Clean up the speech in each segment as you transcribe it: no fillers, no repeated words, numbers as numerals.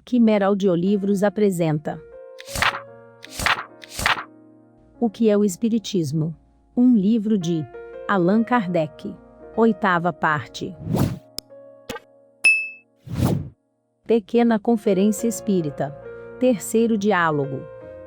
Quimera Audiolivros apresenta O que é o Espiritismo? Um livro de Allan Kardec. 8ª parte. Pequena Conferência Espírita. Terceiro diálogo.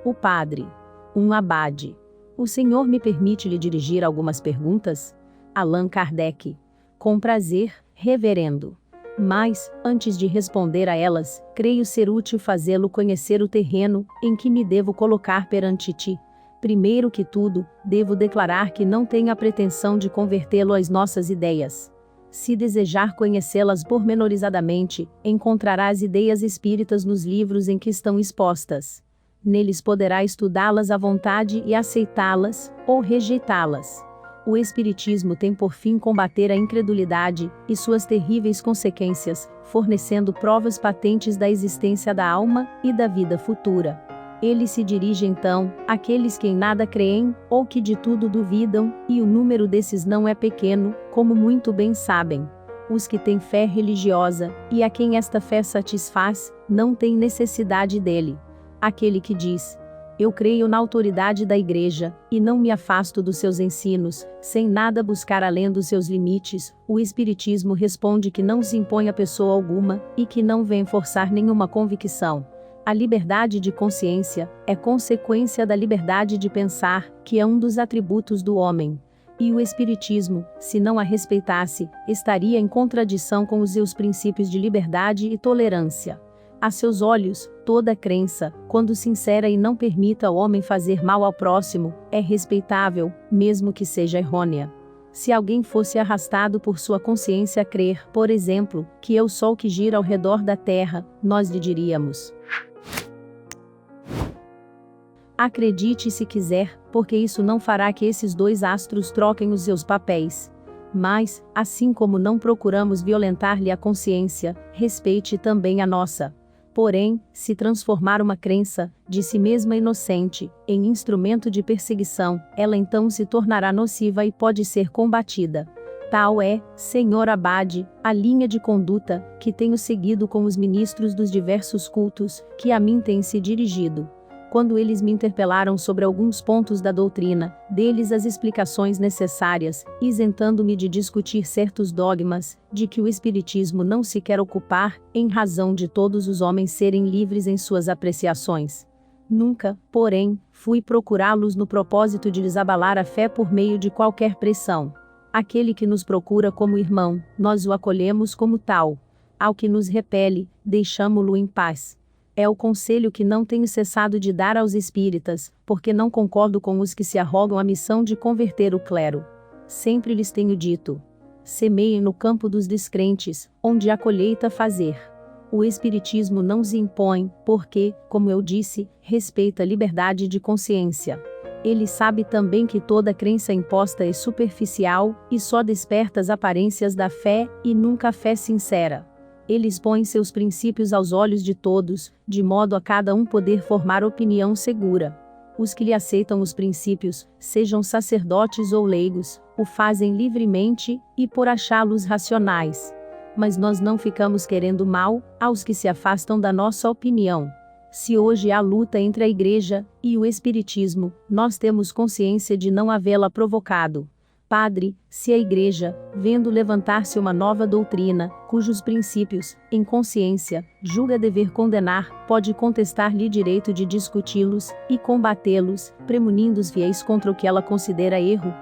O Padre. Um abade. O senhor me permite lhe dirigir algumas perguntas? Allan Kardec. Com prazer, reverendo. Mas, antes de responder a elas, creio ser útil fazê-lo conhecer o terreno em que me devo colocar perante ti. Primeiro que tudo, devo declarar que não tenho a pretensão de convertê-lo às nossas ideias. Se desejar conhecê-las pormenorizadamente, encontrará as ideias espíritas nos livros em que estão expostas. Neles poderá estudá-las à vontade e aceitá-las, ou rejeitá-las. O Espiritismo tem por fim combater a incredulidade e suas terríveis consequências, fornecendo provas patentes da existência da alma e da vida futura. Ele se dirige então àqueles que em nada creem, ou que de tudo duvidam, e o número desses não é pequeno, como muito bem sabem. Os que têm fé religiosa, e a quem esta fé satisfaz, não têm necessidade dele. Aquele que diz: eu creio na autoridade da Igreja, e não me afasto dos seus ensinos, sem nada buscar além dos seus limites, o Espiritismo responde que não se impõe a pessoa alguma, e que não vem forçar nenhuma convicção. A liberdade de consciência é consequência da liberdade de pensar, que é um dos atributos do homem. E o Espiritismo, se não a respeitasse, estaria em contradição com os seus princípios de liberdade e tolerância. A seus olhos, toda crença, quando sincera e não permita ao homem fazer mal ao próximo, é respeitável, mesmo que seja errônea. Se alguém fosse arrastado por sua consciência a crer, por exemplo, que é o Sol que gira ao redor da Terra, nós lhe diríamos: acredite se quiser, porque isso não fará que esses dois astros troquem os seus papéis. Mas, assim como não procuramos violentar-lhe a consciência, respeite também a nossa. Porém, se transformar uma crença, de si mesma inocente, em instrumento de perseguição, ela então se tornará nociva e pode ser combatida. Tal é, senhor Abade, a linha de conduta que tenho seguido com os ministros dos diversos cultos, que a mim têm se dirigido. Quando eles me interpelaram sobre alguns pontos da doutrina, dei-lhes as explicações necessárias, isentando-me de discutir certos dogmas, de que o Espiritismo não se quer ocupar, em razão de todos os homens serem livres em suas apreciações. Nunca, porém, fui procurá-los no propósito de lhes abalar a fé por meio de qualquer pressão. Aquele que nos procura como irmão, nós o acolhemos como tal. Ao que nos repele, deixamo-lo em paz. É o conselho que não tenho cessado de dar aos espíritas, porque não concordo com os que se arrogam a missão de converter o clero. Sempre lhes tenho dito: semeiem no campo dos descrentes, onde há colheita a fazer. O Espiritismo não se impõe, porque, como eu disse, respeita a liberdade de consciência. Ele sabe também que toda crença imposta é superficial, e só desperta as aparências da fé, e nunca a fé sincera. Ele expõe seus princípios aos olhos de todos, de modo a cada um poder formar opinião segura. Os que lhe aceitam os princípios, sejam sacerdotes ou leigos, o fazem livremente, e por achá-los racionais. Mas nós não ficamos querendo mal aos que se afastam da nossa opinião. Se hoje há luta entre a Igreja e o Espiritismo, nós temos consciência de não havê-la provocado. Padre, se a Igreja, vendo levantar-se uma nova doutrina, cujos princípios, em consciência, julga dever condenar, pode contestar-lhe direito de discuti-los, e combatê-los, premunindo os fiéis contra o que ela considera erro?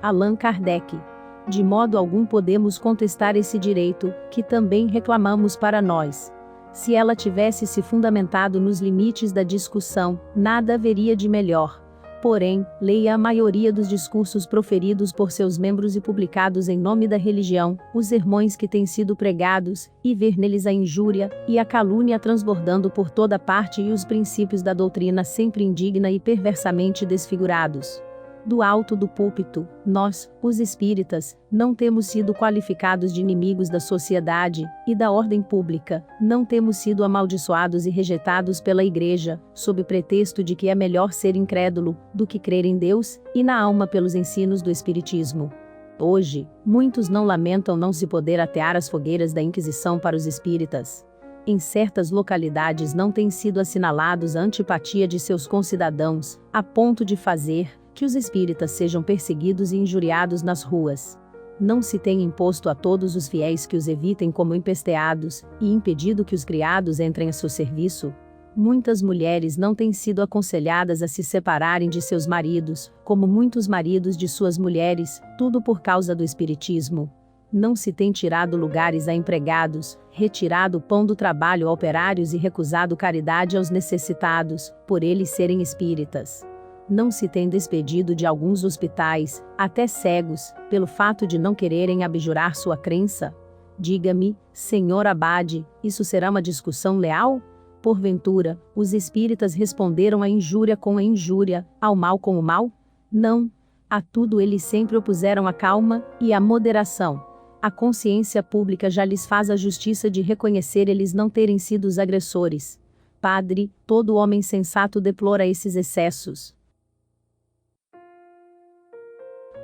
Allan Kardec. De modo algum podemos contestar esse direito, que também reclamamos para nós. Se ela tivesse se fundamentado nos limites da discussão, nada haveria de melhor. Porém, leia a maioria dos discursos proferidos por seus membros e publicados em nome da religião, os sermões que têm sido pregados, e ver neles a injúria e a calúnia transbordando por toda parte e os princípios da doutrina sempre indigna e perversamente desfigurados. Do alto do púlpito, nós, os espíritas, não temos sido qualificados de inimigos da sociedade e da ordem pública, não temos sido amaldiçoados e rejeitados pela Igreja, sob pretexto de que é melhor ser incrédulo do que crer em Deus e na alma pelos ensinos do Espiritismo. Hoje, muitos não lamentam não se poder atear as fogueiras da Inquisição para os espíritas. Em certas localidades não tem sido assinalados a antipatia de seus concidadãos, a ponto de fazer que os espíritas sejam perseguidos e injuriados nas ruas. Não se tem imposto a todos os fiéis que os evitem como empesteados, e impedido que os criados entrem a seu serviço. Muitas mulheres não têm sido aconselhadas a se separarem de seus maridos, como muitos maridos de suas mulheres, tudo por causa do espiritismo. Não se tem tirado lugares a empregados, retirado o pão do trabalho a operários e recusado caridade aos necessitados, por eles serem espíritas. Não se tem despedido de alguns hospitais, até cegos, pelo fato de não quererem abjurar sua crença? Diga-me, senhor abade, isso será uma discussão leal? Porventura, os espíritas responderam à injúria com a injúria, ao mal com o mal? Não. A tudo eles sempre opuseram a calma e a moderação. A consciência pública já lhes faz a justiça de reconhecer eles não terem sido os agressores. Padre, todo homem sensato deplora esses excessos.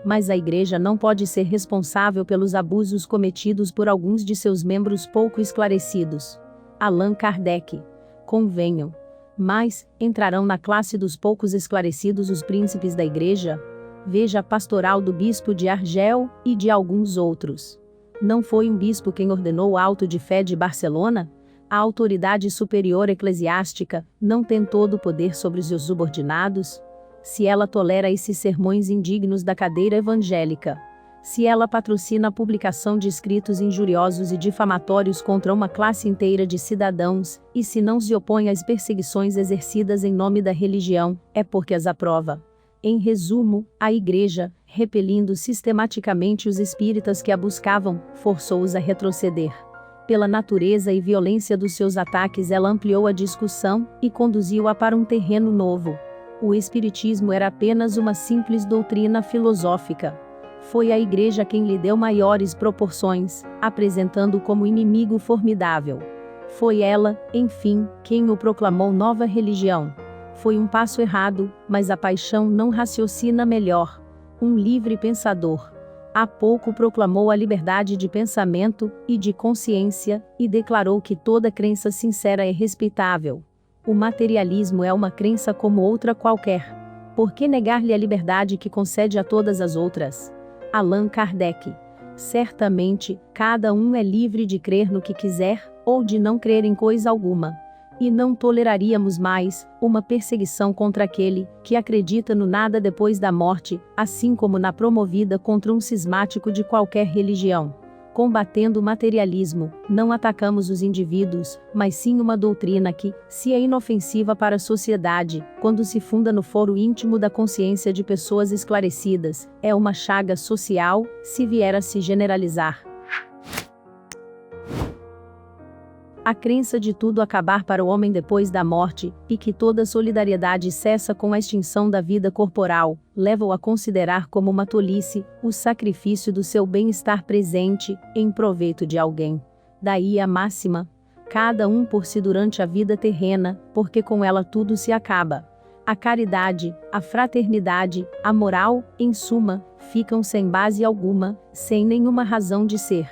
Mas a Igreja não pode ser responsável pelos abusos cometidos por alguns de seus membros pouco esclarecidos. Allan Kardec. Convenham. Mas, entrarão na classe dos poucos esclarecidos os príncipes da Igreja? Veja a pastoral do bispo de Argel, e de alguns outros. Não foi um bispo quem ordenou o auto de fé de Barcelona? A autoridade superior eclesiástica não tem todo o poder sobre os seus subordinados? Se ela tolera esses sermões indignos da cadeira evangélica, se ela patrocina a publicação de escritos injuriosos e difamatórios contra uma classe inteira de cidadãos, e se não se opõe às perseguições exercidas em nome da religião, é porque as aprova. Em resumo, a Igreja, repelindo sistematicamente os espíritas que a buscavam, forçou-os a retroceder. Pela natureza e violência dos seus ataques, ela ampliou a discussão e conduziu-a para um terreno novo. O espiritismo era apenas uma simples doutrina filosófica. Foi a Igreja quem lhe deu maiores proporções, apresentando-o como inimigo formidável. Foi ela, enfim, quem o proclamou nova religião. Foi um passo errado, mas a paixão não raciocina melhor. Um livre pensador. Há pouco proclamou a liberdade de pensamento e de consciência, e declarou que toda crença sincera é respeitável. O materialismo é uma crença como outra qualquer. Por que negar-lhe a liberdade que concede a todas as outras? Allan Kardec. Certamente, cada um é livre de crer no que quiser, ou de não crer em coisa alguma. E não toleraríamos mais uma perseguição contra aquele que acredita no nada depois da morte, assim como na promovida contra um cismático de qualquer religião. Combatendo o materialismo, não atacamos os indivíduos, mas sim uma doutrina que, se é inofensiva para a sociedade, quando se funda no foro íntimo da consciência de pessoas esclarecidas, é uma chaga social, se vier a se generalizar. A crença de tudo acabar para o homem depois da morte, e que toda solidariedade cessa com a extinção da vida corporal, leva-o a considerar como uma tolice o sacrifício do seu bem-estar presente, em proveito de alguém. Daí a máxima: cada um por si durante a vida terrena, porque com ela tudo se acaba. A caridade, a fraternidade, a moral, em suma, ficam sem base alguma, sem nenhuma razão de ser.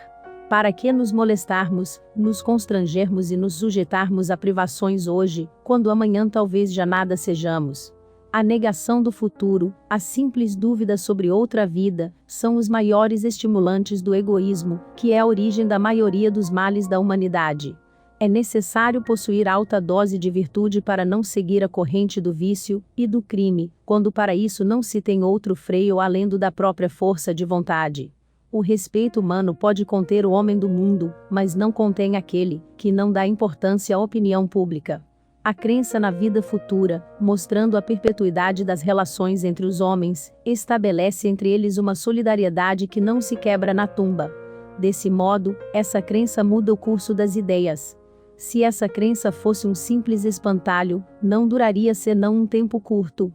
Para que nos molestarmos, nos constrangermos e nos sujeitarmos a privações hoje, quando amanhã talvez já nada sejamos? A negação do futuro, a simples dúvida sobre outra vida, são os maiores estimulantes do egoísmo, que é a origem da maioria dos males da humanidade. É necessário possuir alta dose de virtude para não seguir a corrente do vício e do crime, quando para isso não se tem outro freio além do da própria força de vontade. O respeito humano pode conter o homem do mundo, mas não contém aquele que não dá importância à opinião pública. A crença na vida futura, mostrando a perpetuidade das relações entre os homens, estabelece entre eles uma solidariedade que não se quebra na tumba. Desse modo, essa crença muda o curso das ideias. Se essa crença fosse um simples espantalho, não duraria senão um tempo curto.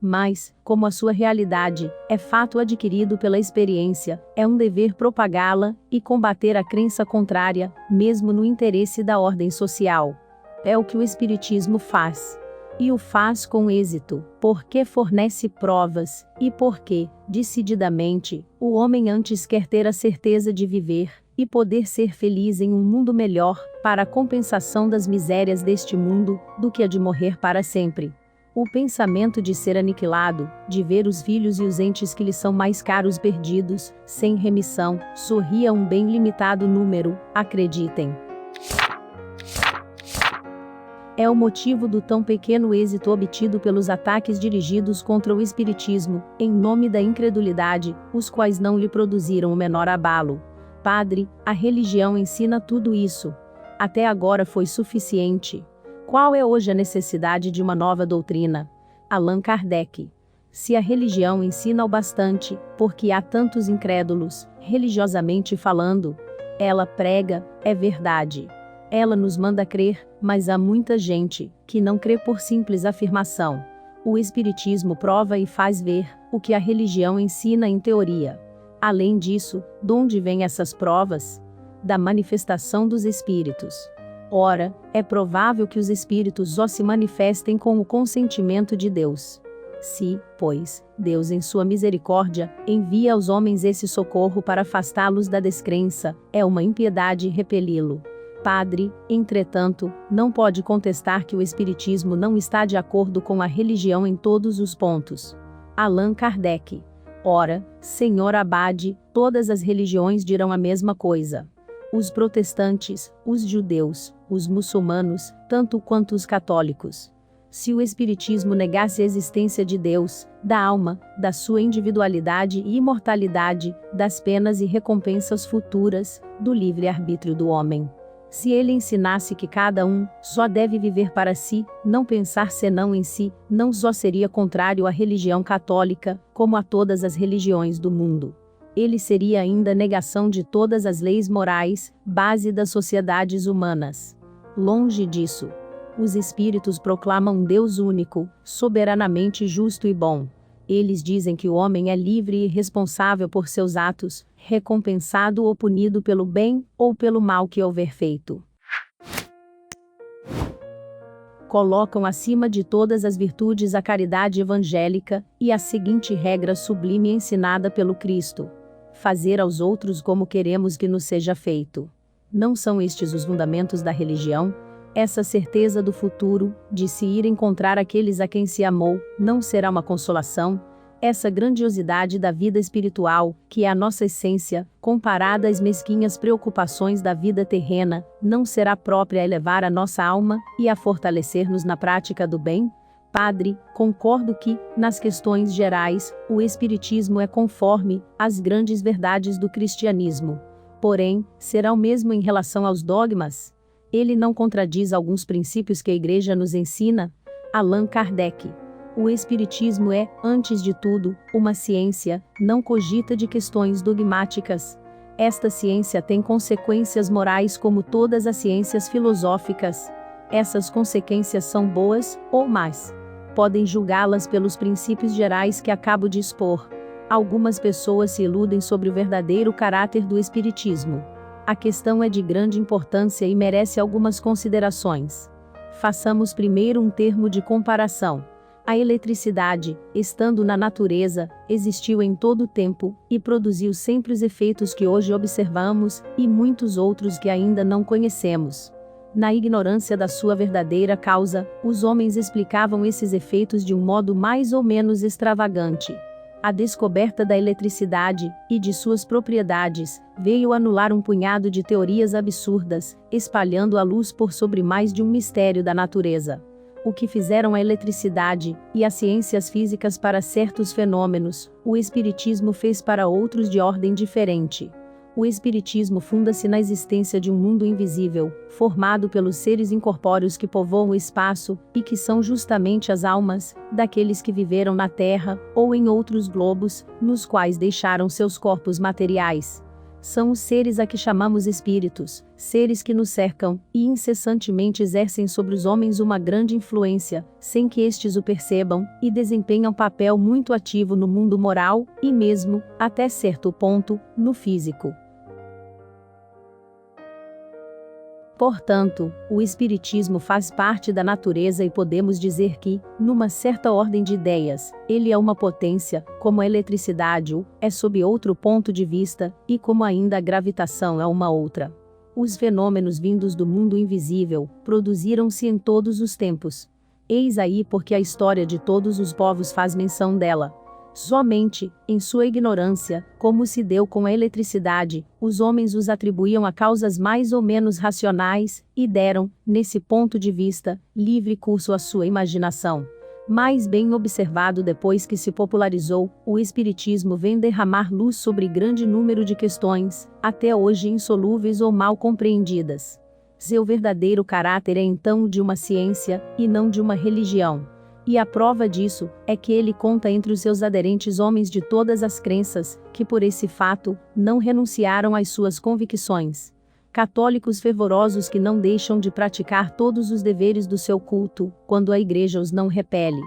Mas, como a sua realidade é fato adquirido pela experiência, é um dever propagá-la e combater a crença contrária, mesmo no interesse da ordem social. É o que o Espiritismo faz. e o faz com êxito, porque fornece provas, e porque, decididamente, o homem antes quer ter a certeza de viver, e poder ser feliz em um mundo melhor, para a compensação das misérias deste mundo, do que a de morrer para sempre. O pensamento de ser aniquilado, de ver os filhos e os entes que lhe são mais caros perdidos, sem remissão, sorria um bem limitado número, acreditem. É o motivo do tão pequeno êxito obtido pelos ataques dirigidos contra o espiritismo, em nome da incredulidade, os quais não lhe produziram o menor abalo. Padre, a religião ensina tudo isso. Até agora foi suficiente. Qual é hoje a necessidade de uma nova doutrina? Allan Kardec. Se a religião ensina o bastante, porque há tantos incrédulos, religiosamente falando, ela prega, é verdade. Ela nos manda crer, mas há muita gente que não crê por simples afirmação. O Espiritismo prova e faz ver o que a religião ensina em teoria. Além disso, de onde vêm essas provas? Da manifestação dos espíritos. Ora, é provável que os espíritos só se manifestem com o consentimento de Deus. Se, pois, Deus em sua misericórdia, envia aos homens esse socorro para afastá-los da descrença, é uma impiedade repeli-lo. Padre, entretanto, não pode contestar que o espiritismo não está de acordo com a religião em todos os pontos. Allan Kardec. Ora, Senhor Abade, todas as religiões dirão a mesma coisa. Os protestantes, os judeus, os muçulmanos, tanto quanto os católicos. Se o espiritismo negasse a existência de Deus, da alma, da sua individualidade e imortalidade, das penas e recompensas futuras, do livre-arbítrio do homem. Se ele ensinasse que cada um só deve viver para si, não pensar senão em si, não só seria contrário à religião católica, como a todas as religiões do mundo. Ele seria ainda negação de todas as leis morais, base das sociedades humanas. Longe disso. Os espíritos proclamam um Deus único, soberanamente justo e bom. Eles dizem que o homem é livre e responsável por seus atos, recompensado ou punido pelo bem ou pelo mal que houver feito. Colocam acima de todas as virtudes a caridade evangélica, e a seguinte regra sublime ensinada pelo Cristo: fazer aos outros como queremos que nos seja feito. Não são estes os fundamentos da religião? Essa certeza do futuro, de se ir encontrar aqueles a quem se amou, não será uma consolação? Essa grandiosidade da vida espiritual, que é a nossa essência, comparada às mesquinhas preocupações da vida terrena, não será própria a elevar a nossa alma e a fortalecer-nos na prática do bem? Padre, concordo que, nas questões gerais, o Espiritismo é conforme às grandes verdades do cristianismo. Porém, será o mesmo em relação aos dogmas? Ele não contradiz alguns princípios que a Igreja nos ensina? Allan Kardec. O Espiritismo é, antes de tudo, uma ciência, não cogita de questões dogmáticas. Esta ciência tem consequências morais como todas as ciências filosóficas. Essas consequências são boas ou más. Podem julgá-las pelos princípios gerais que acabo de expor. Algumas pessoas se iludem sobre o verdadeiro caráter do Espiritismo. A questão é de grande importância e merece algumas considerações. Façamos primeiro um termo de comparação. A eletricidade, estando na natureza, existiu em todo o tempo, e produziu sempre os efeitos que hoje observamos, e muitos outros que ainda não conhecemos. Na ignorância da sua verdadeira causa, os homens explicavam esses efeitos de um modo mais ou menos extravagante. A descoberta da eletricidade, e de suas propriedades, veio anular um punhado de teorias absurdas, espalhando a luz por sobre mais de um mistério da natureza. O que fizeram a eletricidade, e as ciências físicas para certos fenômenos, o Espiritismo fez para outros de ordem diferente. O Espiritismo funda-se na existência de um mundo invisível, formado pelos seres incorpóreos que povoam o espaço, e que são justamente as almas daqueles que viveram na Terra, ou em outros globos, nos quais deixaram seus corpos materiais. São os seres a que chamamos espíritos, seres que nos cercam, e incessantemente exercem sobre os homens uma grande influência, sem que estes o percebam, e desempenham papel muito ativo no mundo moral, e mesmo, até certo ponto, no físico. Portanto, o Espiritismo faz parte da natureza e podemos dizer que, numa certa ordem de ideias, ele é uma potência, como a eletricidade o é sob outro ponto de vista, e como ainda a gravitação é uma outra. Os fenômenos vindos do mundo invisível produziram-se em todos os tempos. Eis aí porque a história de todos os povos faz menção dela. Somente, em sua ignorância, como se deu com a eletricidade, os homens os atribuíam a causas mais ou menos racionais, e deram, nesse ponto de vista, livre curso à sua imaginação. Mais bem observado depois que se popularizou, o Espiritismo vem derramar luz sobre grande número de questões, até hoje insolúveis ou mal compreendidas. Seu verdadeiro caráter é então de uma ciência, e não de uma religião. E a prova disso é que ele conta entre os seus aderentes homens de todas as crenças, que por esse fato, não renunciaram às suas convicções. Católicos fervorosos que não deixam de praticar todos os deveres do seu culto, quando a Igreja os não repele.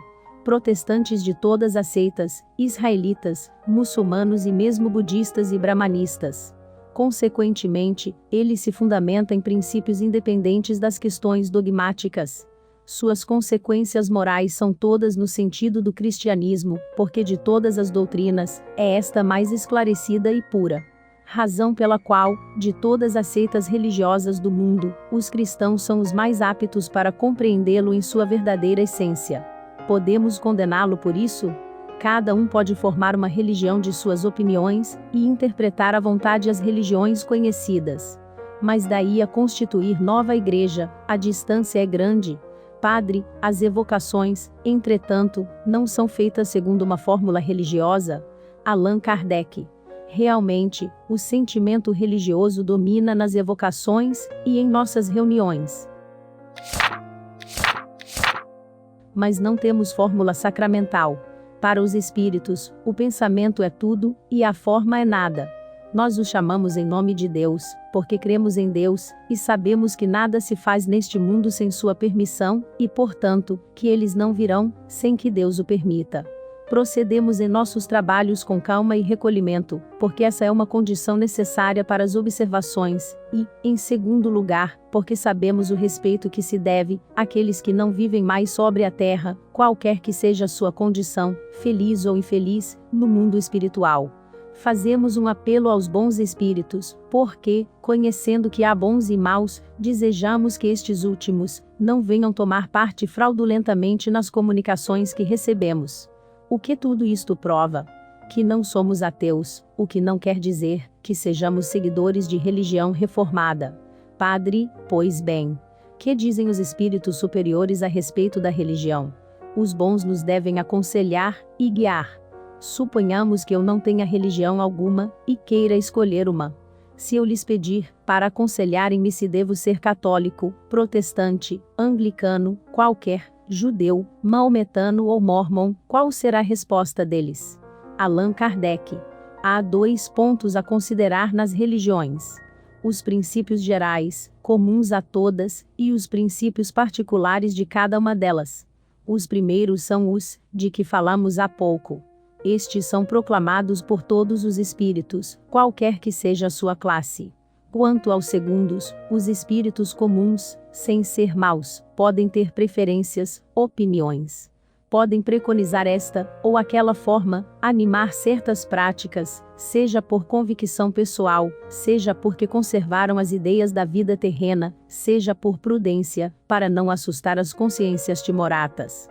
Protestantes de todas as seitas, israelitas, muçulmanos e mesmo budistas e brahmanistas. Consequentemente, ele se fundamenta em princípios independentes das questões dogmáticas. Suas consequências morais são todas no sentido do cristianismo, porque de todas as doutrinas, é esta mais esclarecida e pura. Razão pela qual, de todas as seitas religiosas do mundo, os cristãos são os mais aptos para compreendê-lo em sua verdadeira essência. Podemos condená-lo por isso? Cada um pode formar uma religião de suas opiniões, e interpretar à vontade as religiões conhecidas. Mas daí a constituir nova igreja, a distância é grande. Padre, as evocações, entretanto, não são feitas segundo uma fórmula religiosa. Allan Kardec. Realmente, o sentimento religioso domina nas evocações e em nossas reuniões. Mas não temos fórmula sacramental. Para os espíritos, o pensamento é tudo, e a forma é nada. Nós o chamamos em nome de Deus, porque cremos em Deus, e sabemos que nada se faz neste mundo sem sua permissão, e portanto, que eles não virão, sem que Deus o permita. Procedemos em nossos trabalhos com calma e recolhimento, porque essa é uma condição necessária para as observações, e, em segundo lugar, porque sabemos o respeito que se deve àqueles que não vivem mais sobre a terra, qualquer que seja a sua condição, feliz ou infeliz, no mundo espiritual. Fazemos um apelo aos bons espíritos, porque, conhecendo que há bons e maus, desejamos que estes últimos não venham tomar parte fraudulentamente nas comunicações que recebemos. O que tudo isto prova? Que não somos ateus, o que não quer dizer que sejamos seguidores de religião reformada. Padre, pois bem, que dizem os espíritos superiores a respeito da religião? Os bons nos devem aconselhar e guiar. Suponhamos que eu não tenha religião alguma, e queira escolher uma. Se eu lhes pedir, para aconselharem-me se devo ser católico, protestante, anglicano, qualquer, judeu, maometano ou mórmon, qual será a resposta deles? Allan Kardec. Há 2 pontos a considerar nas religiões: os princípios gerais, comuns a todas, e os princípios particulares de cada uma delas. Os primeiros são os, de que falamos há pouco. Estes são proclamados por todos os espíritos, qualquer que seja a sua classe. Quanto aos segundos, os espíritos comuns, sem ser maus, podem ter preferências, opiniões. Podem preconizar esta ou aquela forma, animar certas práticas, seja por convicção pessoal, seja porque conservaram as ideias da vida terrena, seja por prudência, para não assustar as consciências timoratas.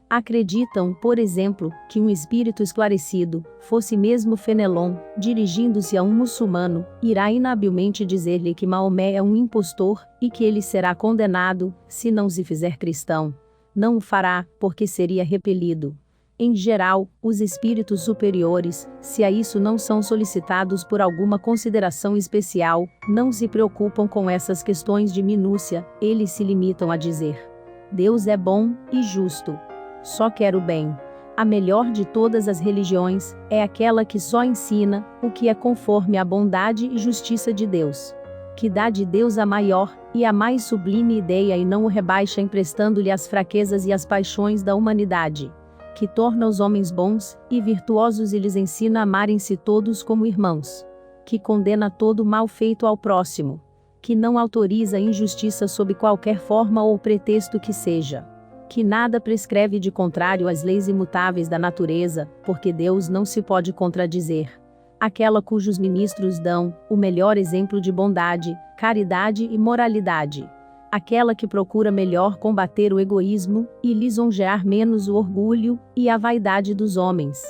Acreditam, por exemplo, que um espírito esclarecido, fosse mesmo Fenelon, dirigindo-se a um muçulmano, irá inabilmente dizer-lhe que Maomé é um impostor, e que ele será condenado, se não se fizer cristão. Não o fará, porque seria repelido. Em geral, os espíritos superiores, se a isso não são solicitados por alguma consideração especial, não se preocupam com essas questões de minúcia, eles se limitam a dizer: Deus é bom e justo. Só quer o bem. A melhor de todas as religiões é aquela que só ensina o que é conforme à bondade e justiça de Deus. Que dá de Deus a maior e a mais sublime ideia e não o rebaixa emprestando-lhe as fraquezas e as paixões da humanidade. Que torna os homens bons e virtuosos e lhes ensina a amarem-se todos como irmãos. que condena todo mal feito ao próximo, que não autoriza a injustiça sob qualquer forma ou pretexto que seja, que nada prescreve de contrário às leis imutáveis da natureza, porque Deus não se pode contradizer. Aquela cujos ministros dão o melhor exemplo de bondade, caridade e moralidade. Aquela que procura melhor combater o egoísmo e lisonjear menos o orgulho e a vaidade dos homens.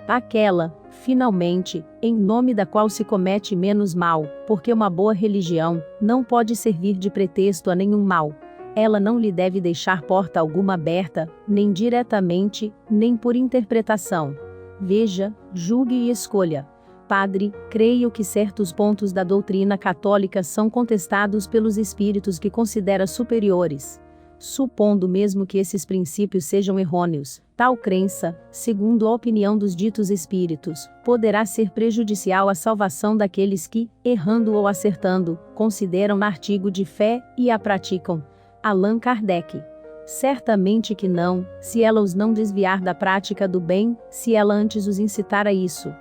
Aquela, finalmente, em nome da qual se comete menos mal, porque uma boa religião não pode servir de pretexto a nenhum mal. Ela não lhe deve deixar porta alguma aberta, nem diretamente, nem por interpretação. Veja, julgue e escolha. Padre, creio que certos pontos da doutrina católica são contestados pelos espíritos que considera superiores. Supondo mesmo que esses princípios sejam errôneos, tal crença, segundo a opinião dos ditos espíritos, poderá ser prejudicial à salvação daqueles que, errando ou acertando, consideram artigo de fé e a praticam. Allan Kardec. Certamente que não, se ela os não desviar da prática do bem, se ela antes os incitar a isso.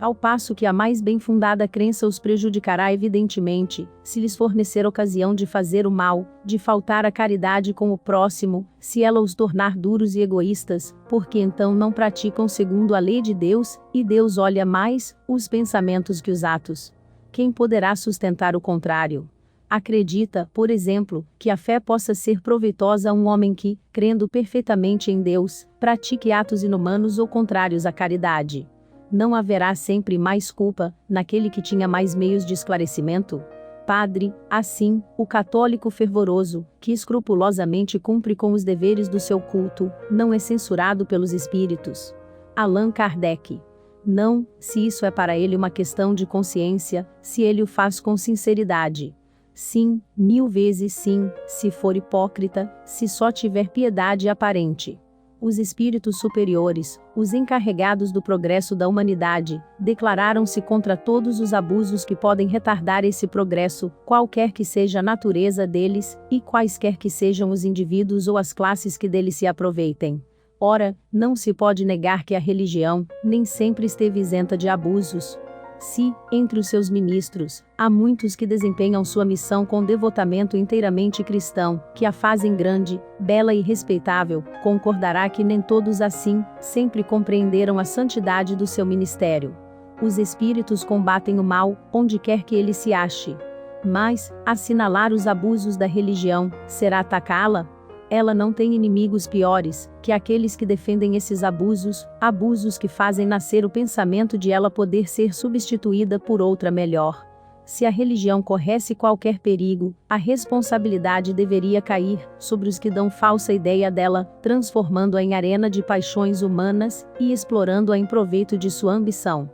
Ao passo que a mais bem fundada crença os prejudicará evidentemente, se lhes fornecer ocasião de fazer o mal, de faltar à caridade com o próximo, se ela os tornar duros e egoístas, porque então não praticam segundo a lei de Deus, e Deus olha mais os pensamentos que os atos. Quem poderá sustentar o contrário? Acredita, por exemplo, que a fé possa ser proveitosa a um homem que, crendo perfeitamente em Deus, pratique atos inumanos ou contrários à caridade. Não haverá sempre mais culpa naquele que tinha mais meios de esclarecimento? Padre, assim, o católico fervoroso, que escrupulosamente cumpre com os deveres do seu culto, não é censurado pelos espíritos. Allan Kardec. Não, se isso é para ele uma questão de consciência, se ele o faz com sinceridade. Sim, 1000 vezes sim, se for hipócrita, se só tiver piedade aparente. Os espíritos superiores, os encarregados do progresso da humanidade, declararam-se contra todos os abusos que podem retardar esse progresso, qualquer que seja a natureza deles, e quaisquer que sejam os indivíduos ou as classes que deles se aproveitem. Ora, não se pode negar que a religião nem sempre esteve isenta de abusos. Se, entre os seus ministros, há muitos que desempenham sua missão com devotamento inteiramente cristão, que a fazem grande, bela e respeitável, concordará que nem todos assim, sempre compreenderam a santidade do seu ministério. Os espíritos combatem o mal, onde quer que ele se ache. Mas, assinalar os abusos da religião, será atacá-la? Ela não tem inimigos piores que aqueles que defendem esses abusos, abusos que fazem nascer o pensamento de ela poder ser substituída por outra melhor. Se a religião corresse qualquer perigo, a responsabilidade deveria cair sobre os que dão falsa ideia dela, transformando-a em arena de paixões humanas e explorando-a em proveito de sua ambição.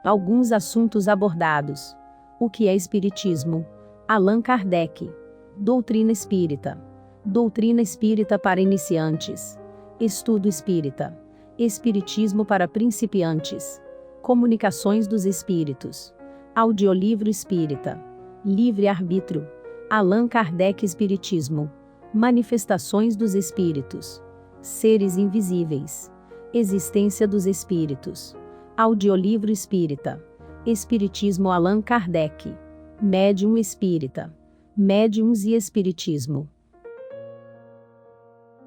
Alguns assuntos abordados. O que é Espiritismo? Allan Kardec. Doutrina Espírita. Doutrina Espírita para iniciantes. Estudo Espírita. Espiritismo para principiantes. Comunicações dos Espíritos. Audiolivro Espírita. Livre-arbítrio. Allan Kardec Espiritismo. Manifestações dos Espíritos. Seres invisíveis. Existência dos Espíritos. Audiolivro Espírita. Espiritismo Allan Kardec. Médium Espírita. Médiuns e Espiritismo.